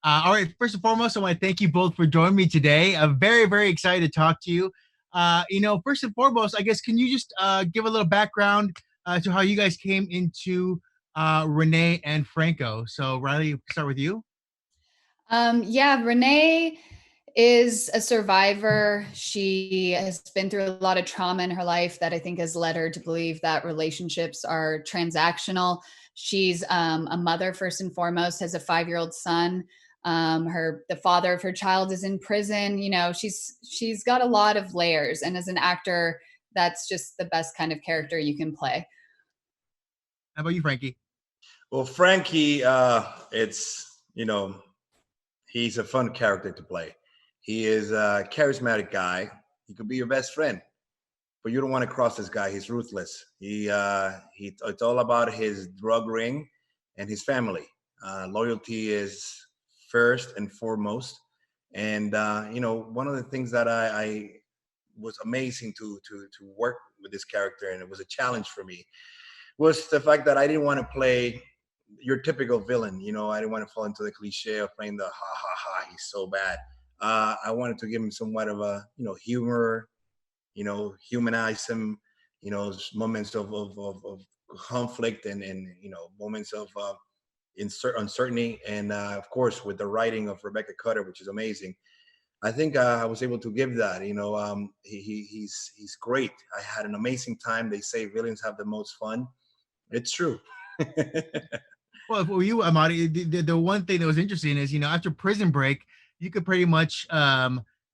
All right, first and foremost, I want to thank you both for joining me today. I'm very, very excited to talk to you. First and foremost, I guess, can you just give a little background to how you guys came into Renee and Franco? So, Riley, start with you. Yeah, Renee is a survivor. She has been through a lot of trauma in her life that I think has led her to believe that relationships are transactional. She's a mother first and foremost, has a 5-year-old son. The father of her child is in prison. She's got a lot of layers, and as an actor, that's just the best kind of character you can play. How about you, Frankie? Well, Frankie, it's he's a fun character to play. He is a charismatic guy. He could be your best friend, but you don't want to cross this guy. He's ruthless. It's all about his drug ring and his family. Loyalty is first and foremost. And one of the things that I was amazing to work with this character, and it was a challenge for me, was the fact that I didn't want to play your typical villain. I didn't want to fall into the cliche of playing the ha ha ha, he's so bad. I wanted to give him somewhat of a humor, humanize him, moments of conflict and moments of uncertainty, and of course with the writing of Rebecca Cutter, which is amazing. I think I was able to give that. He's great. I had an amazing time. They say villains have the most fun. It's true. Well, for you, Amaury, the one thing that was interesting is, after Prison Break, you could pretty much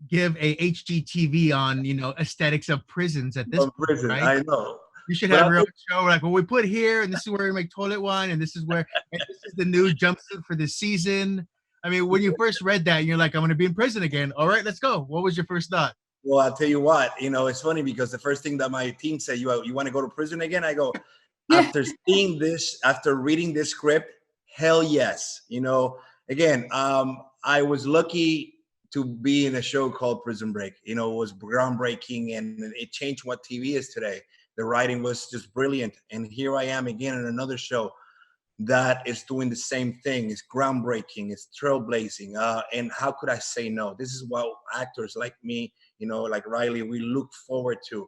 give a HGTV on, aesthetics of prisons at this point, prison, right? I know. You should have your own show, like, well, we put here, and this is where we make toilet wine, and this is the new jumpsuit for this season. I mean, when you first read that, you're like, I'm going to be in prison again. All right, let's go. What was your first thought? Well, I'll tell you what, it's funny because the first thing that my team said, you want to go to prison again? I go, after seeing this, after reading this script, hell yes. Again, I was lucky to be in a show called Prison Break. It was groundbreaking, and it changed what TV is today. The writing was just brilliant. And here I am again in another show that is doing the same thing. It's groundbreaking, it's trailblazing. And how could I say no? This is what actors like me, like Riley, we look forward to.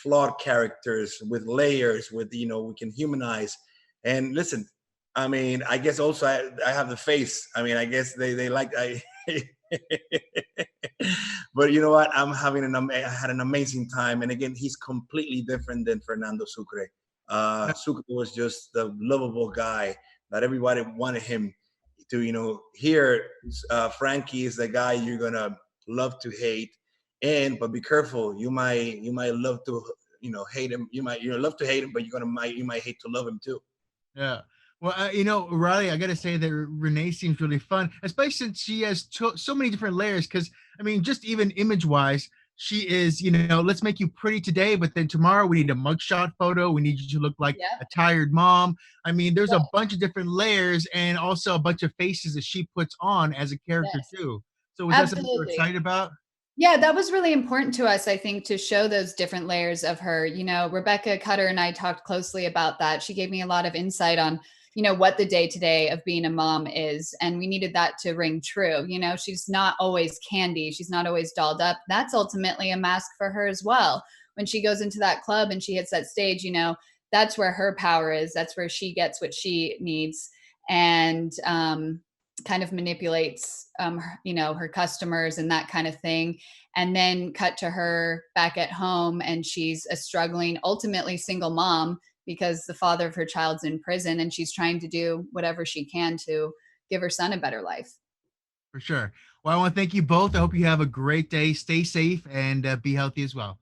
Flawed characters with layers, we can humanize. And listen, I mean, I guess also I have the face. I mean, I guess they like but you know what? I had an amazing time. And again, he's completely different than Fernando Sucre. Sucre was just the lovable guy that everybody wanted him to, here. Frankie is the guy you're gonna love to hate. But be careful. You might love to, hate him. You might love to hate him, but you might hate to love him too. Yeah. Well, Riley, I got to say that Renee seems really fun, especially since she has so many different layers. Because, I mean, just even image-wise, she is, let's make you pretty today, but then tomorrow we need a mugshot photo. We need you to look like a tired mom. I mean, there's a bunch of different layers and also a bunch of faces that she puts on as a character too. So was that something you're excited about? Yeah, that was really important to us, I think, to show those different layers of her. Rebecca Cutter and I talked closely about that. She gave me a lot of insight on, what the day-to-day of being a mom is. And we needed that to ring true. She's not always candy. She's not always dolled up. That's ultimately a mask for her as well. When she goes into that club and she hits that stage, that's where her power is. That's where she gets what she needs. And, kind of manipulates her customers and that kind of thing, and then cut to her back at home, and she's a struggling, ultimately single mom because the father of her child's in prison, and she's trying to do whatever she can to give her son a better life. For sure. Well, I want to thank you both. I hope you have a great day. Stay safe and be healthy as well.